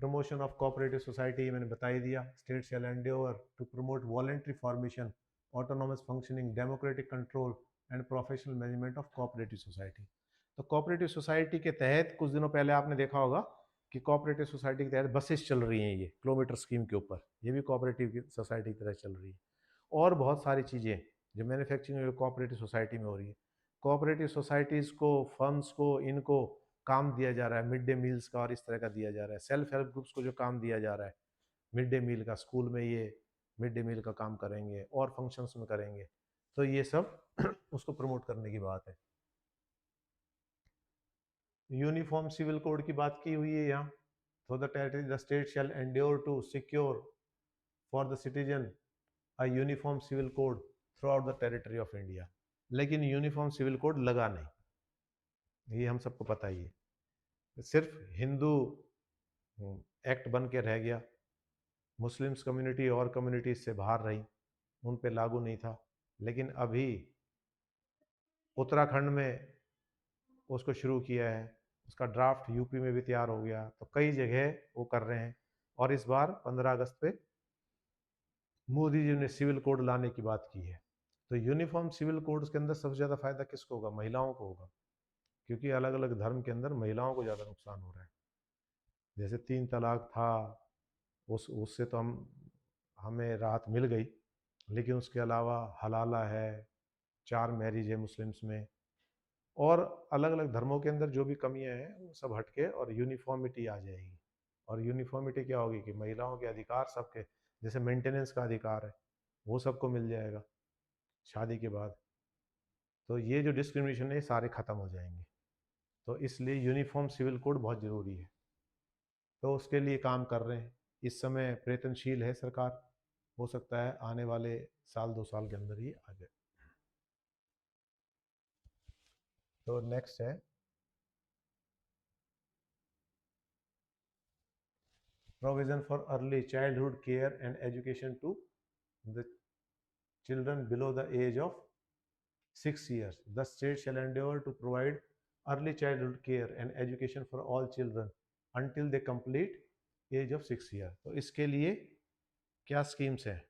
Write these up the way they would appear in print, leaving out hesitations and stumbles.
Promotion of cooperative society मैंने बता ही दिया। State shall endeavour to promote voluntary formation, autonomous functioning, democratic control and professional management of cooperative society. तो cooperative society के तहत कुछ दिनों पहले आपने देखा होगा कि कोऑपरेटिव सोसाइटी के तहत बसेस चल रही हैं, ये किलोमीटर स्कीम के ऊपर, ये भी कोऑपरेटिव की सोसाइटी की तरह चल रही है। और बहुत सारी चीज़ें जो मैन्युफैक्चरिंग कोऑपरेटिव सोसाइटी में हो रही है। कोऑपरेटिव सोसाइटीज़ को, फर्म्स को, इनको काम दिया जा रहा है मिड डे मील्स का और इस तरह का दिया जा रहा है। सेल्फ हेल्प ग्रुप्स को जो काम दिया जा रहा है मिड डे मील का, स्कूल में ये मिड डे मील का काम करेंगे और फंक्शंस में करेंगे, तो ये सब उसको प्रमोट करने की बात है। यूनिफॉर्म सिविल कोड की बात की हुई है यहाँ। So the state shall endeavor to secure for the citizen a uniform civil code throughout the territory of India। लेकिन यूनिफॉर्म सिविल कोड लगा नहीं, ये हम सबको पता ही है। सिर्फ हिंदू एक्ट बन के रह गया, मुस्लिम्स कम्युनिटी और कम्युनिटीज से बाहर रही, उन पे लागू नहीं था। लेकिन अभी उत्तराखंड में उसको शुरू किया है, उसका ड्राफ्ट यूपी में भी तैयार हो गया, तो कई जगह वो कर रहे हैं। और इस बार 15 अगस्त पे मोदी जी ने सिविल कोड लाने की बात की है। तो यूनिफॉर्म सिविल कोड के अंदर सबसे ज़्यादा फायदा किसको होगा? महिलाओं को होगा, क्योंकि अलग अलग धर्म के अंदर महिलाओं को ज़्यादा नुकसान हो रहा है। जैसे 3 तलाक था, उससे तो हमें राहत मिल गई, लेकिन उसके अलावा हलाला है, 4 मैरिज है मुस्लिम्स में, और अलग अलग धर्मों के अंदर जो भी कमियां हैं वो सब हटके और यूनिफॉर्मिटी आ जाएगी। और यूनिफॉर्मिटी क्या होगी कि महिलाओं के अधिकार सबके, जैसे मेंटेनेंस का अधिकार है वो सबको मिल जाएगा शादी के बाद। तो ये जो डिस्क्रिमिनेशन है सारे ख़त्म हो जाएंगे। तो इसलिए यूनिफॉर्म सिविल कोड बहुत ज़रूरी है, तो उसके लिए काम कर रहे हैं। इस समय प्रयत्नशील है सरकार, हो सकता है आने वाले साल 2 साल के अंदर ही आ जाए। तो नेक्स्ट है provision for early childhood care and education to the children below the age of 6 years. The state shall endeavor to provide early childhood care and education for all children until they complete age of 6 year। तो इसके लिए क्या schemes हैं?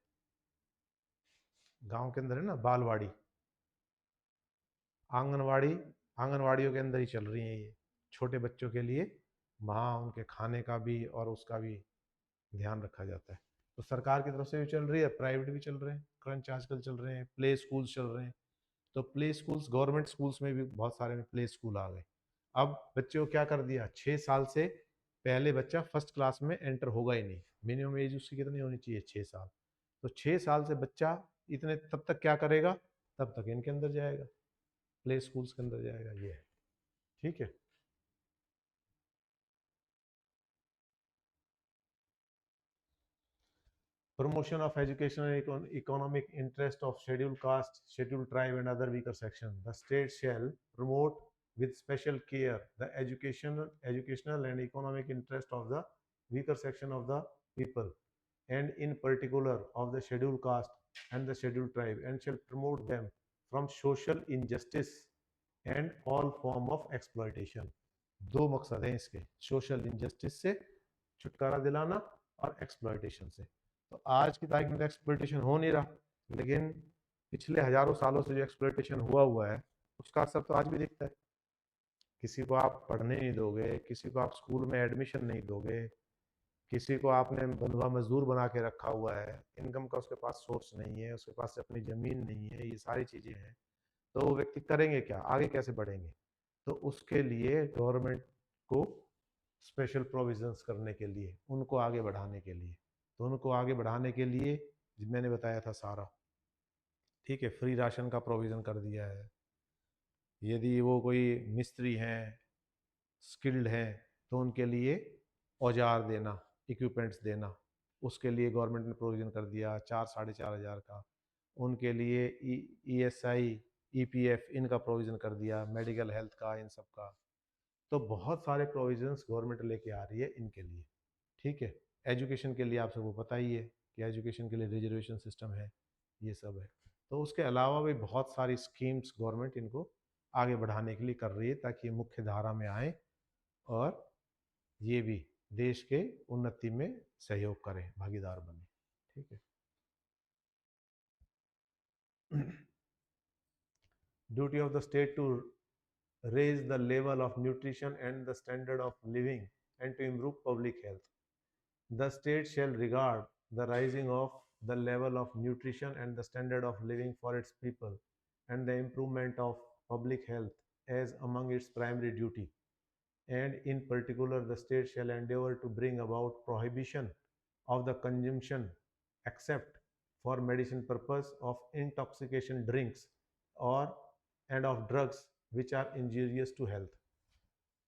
गांव के अंदर है ना बालवाड़ी, आंगनवाड़ी, आंगनवाड़ियों के अंदर ही चल रही हैं ये छोटे बच्चों के लिए। वहाँ उनके खाने का भी और उसका भी ध्यान रखा जाता है। तो सरकार की तरफ से भी चल रही है, प्राइवेट भी चल रहे हैं, क्रंच आजकल चल रहे हैं, प्ले स्कूल्स चल रहे हैं। तो प्ले स्कूल्स, गवर्नमेंट स्कूल्स में भी बहुत सारे में प्ले स्कूल आ गए। अब बच्चे को क्या कर दिया, 6 साल से पहले बच्चा फर्स्ट क्लास में एंटर होगा ही नहीं। मिनिमम एज उसकी कितनी होनी चाहिए? 6 साल। तो 6 साल से बच्चा इतने तब तक क्या करेगा? तब तक इनके अंदर जाएगा, प्ले स्कूल्स के अंदर जाएगा। ये है, ठीक है। Promotion of educational and economic interest of scheduled caste, scheduled tribe and other weaker sections. The state shall promote with special care the educational and economic interest of the weaker section of the people, and in particular of the scheduled caste and the scheduled tribe, and shall promote them from social injustice and all form of exploitation। दो मकसद हैं इसके, social injustice से छुटकारा दिलाना और exploitation से। तो आज की तारीख में तो एक्सप्लॉयटेशन हो नहीं रहा, लेकिन पिछले हजारों सालों से जो एक्सप्लॉयटेशन हुआ है उसका असर तो आज भी दिखता है। किसी को आप पढ़ने नहीं दोगे, किसी को आप स्कूल में एडमिशन नहीं दोगे, किसी को आपने बंधुआ मजदूर बना के रखा हुआ है, इनकम का उसके पास सोर्स नहीं है, उसके पास अपनी ज़मीन नहीं है, ये सारी चीज़ें हैं, तो वो व्यक्ति करेंगे क्या, आगे कैसे बढ़ेंगे? तो उसके लिए गवर्नमेंट को स्पेशल प्रोविजंस करने के लिए, उनको आगे बढ़ाने के लिए, तो उनको आगे बढ़ाने के लिए मैंने बताया था सारा, ठीक है। फ्री राशन का प्रोविज़न कर दिया है। यदि वो कोई मिस्त्री हैं, स्किल्ड हैं, तो उनके लिए औजार देना, इक्विपमेंट्स देना, उसके लिए गवर्नमेंट ने प्रोविज़न कर दिया 4-4.5 हज़ार का। उनके लिए ESI, EPF इनका प्रोविज़न कर दिया, मेडिकल हेल्थ का, इन सब का। तो बहुत सारे प्रोविजंस गवर्नमेंट लेके आ रही है इनके लिए, ठीक है। एजुकेशन के लिए आप सबको पता ही है कि एजुकेशन के लिए रिजर्वेशन सिस्टम है, ये सब है। तो उसके अलावा भी बहुत सारी स्कीम्स गवर्नमेंट इनको आगे बढ़ाने के लिए कर रही है, ताकि ये मुख्य धारा में आए और ये भी देश के उन्नति में सहयोग करें, भागीदार बने। ठीक है। Duty of the state to raise the level of nutrition and the standard of living and to improve public health. The state shall regard the rising of the level of nutrition and the standard of living for its people and the improvement of public health as among its primary duty. And in particular, the state shall endeavor to bring about prohibition of the consumption, except for medicine purpose, of intoxication drinks or and of drugs which are injurious to health.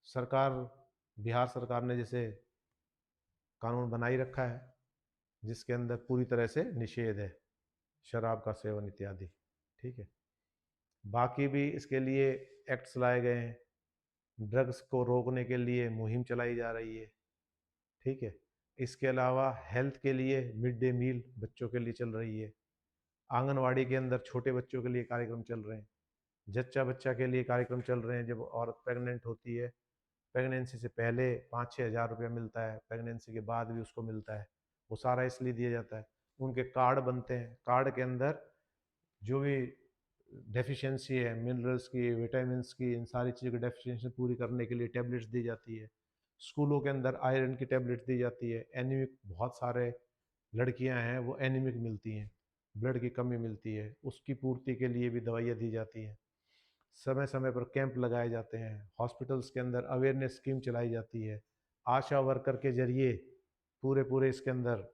सरकार, बिहार सरकार ने जैसे कानून बनाई रखा है जिसके अंदर पूरी तरह से निषेध है शराब का सेवन इत्यादि। ठीक है। बाकी भी इसके लिए एक्ट्स लाए गए हैं, ड्रग्स को रोकने के लिए मुहिम चलाई जा रही है। ठीक है। इसके अलावा हेल्थ के लिए मिड डे मील बच्चों के लिए चल रही है, आंगनवाड़ी के अंदर छोटे बच्चों के लिए कार्यक्रम चल रहे हैं, जच्चा बच्चा के लिए कार्यक्रम चल रहे हैं। जब औरत प्रेग्नेंट होती है, प्रेगनेंसी से पहले 5-6 हज़ार रुपया मिलता है, प्रेगनेंसी के बाद भी उसको मिलता है, वो सारा इसलिए दिया जाता है। उनके कार्ड बनते हैं, कार्ड के अंदर जो भी डेफिशिएंसी है मिनरल्स की, विटामिन्स की, इन सारी चीज़ों की डेफिशिएंसी पूरी करने के लिए टैबलेट्स दी जाती है। स्कूलों के अंदर आयरन की टैबलेट्स दी जाती है। एनीमिक बहुत सारे लड़कियां हैं वो एनीमिक मिलती हैं, ब्लड की कमी मिलती है, उसकी पूर्ति के लिए भी दवाइयाँ दी जाती हैं। समय समय पर कैंप लगाए जाते हैं, हॉस्पिटल्स के अंदर अवेयरनेस स्कीम चलाई जाती है। आशा वर्कर के जरिए पूरे पूरे इसके अंदर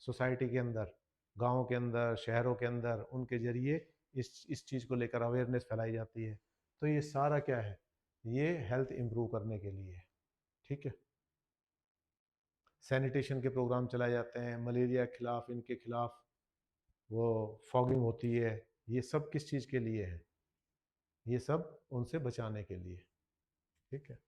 सोसाइटी के अंदर, गाँव के अंदर, शहरों के अंदर उनके जरिए इस चीज़ को लेकर अवेयरनेस फैलाई जाती है। तो ये सारा क्या है, ये हेल्थ इम्प्रूव करने के लिए है। ठीक है। सैनिटेशन के प्रोग्राम चलाए जाते हैं, मलेरिया के खिलाफ, इनके खिलाफ वो फॉगिंग होती है। ये सब किस चीज़ के लिए है, ये सब उनसे बचाने के लिए। ठीक है।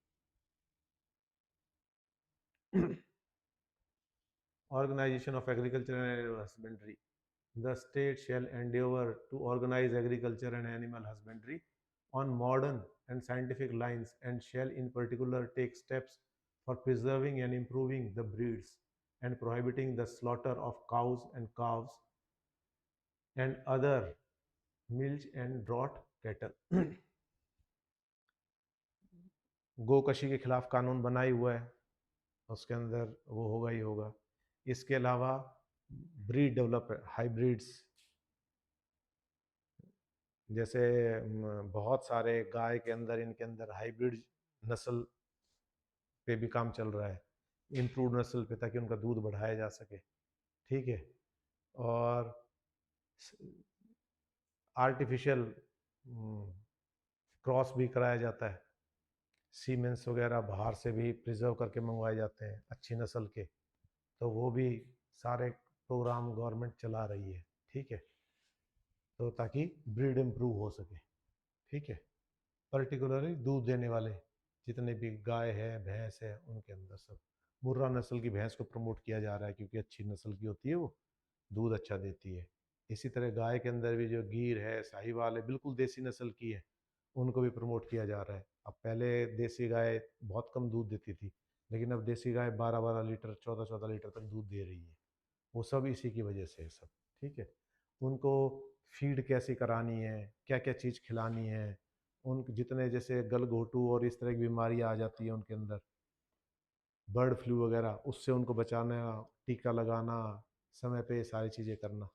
Organization of agriculture and animal husbandry. The state shall endeavor to organize agriculture and animal husbandry on modern and scientific lines and shall in particular take steps for preserving and improving the breeds and prohibiting the slaughter of cows and calves and other milch and draught cattle. गोकशी के खिलाफ कानून बनाए हुआ है, उसके अंदर वो होगा ही होगा। इसके अलावा ब्रीड डेवलप, हाइब्रिड्स, जैसे बहुत सारे गाय के अंदर, इनके अंदर हाइब्रिड नस्ल पे भी काम चल रहा है, इम्प्रूव नस्ल पे, ताकि उनका दूध बढ़ाया जा सके। ठीक है। और आर्टिफिशियल क्रॉस भी कराया जाता है, सीमेंस वगैरह बाहर से भी प्रिजर्व करके मंगवाए जाते हैं अच्छी नस्ल के, तो वो भी सारे प्रोग्राम गवर्नमेंट चला रही है। ठीक है। तो ताकि ब्रीड इम्प्रूव हो सके। ठीक है। पर्टिकुलरली दूध देने वाले जितने भी गाय है, भैंस है, उनके अंदर सब मुर्रा नस्ल की भैंस को प्रमोट किया जा रहा है, क्योंकि अच्छी नस्ल की होती है, वो दूध अच्छा देती है। इसी तरह गाय के अंदर भी जो गीर है, साहिवाल है, बिल्कुल देसी नस्ल की है, उनको भी प्रमोट किया जा रहा है। अब पहले देसी गाय बहुत कम दूध देती थी, लेकिन अब देसी गाय 12-12 लीटर, 14-14 लीटर तक दूध दे रही है। वो सब इसी की वजह से है सब। ठीक है। उनको फीड कैसी करानी है, क्या क्या चीज़ खिलानी है, उन जितने जैसे गलघोटू और इस तरह की बीमारियां आ जाती है उनके अंदर, बर्ड फ्लू वगैरह, उससे उनको बचाना, टीका लगाना, समय पे सारी चीज़ें करना।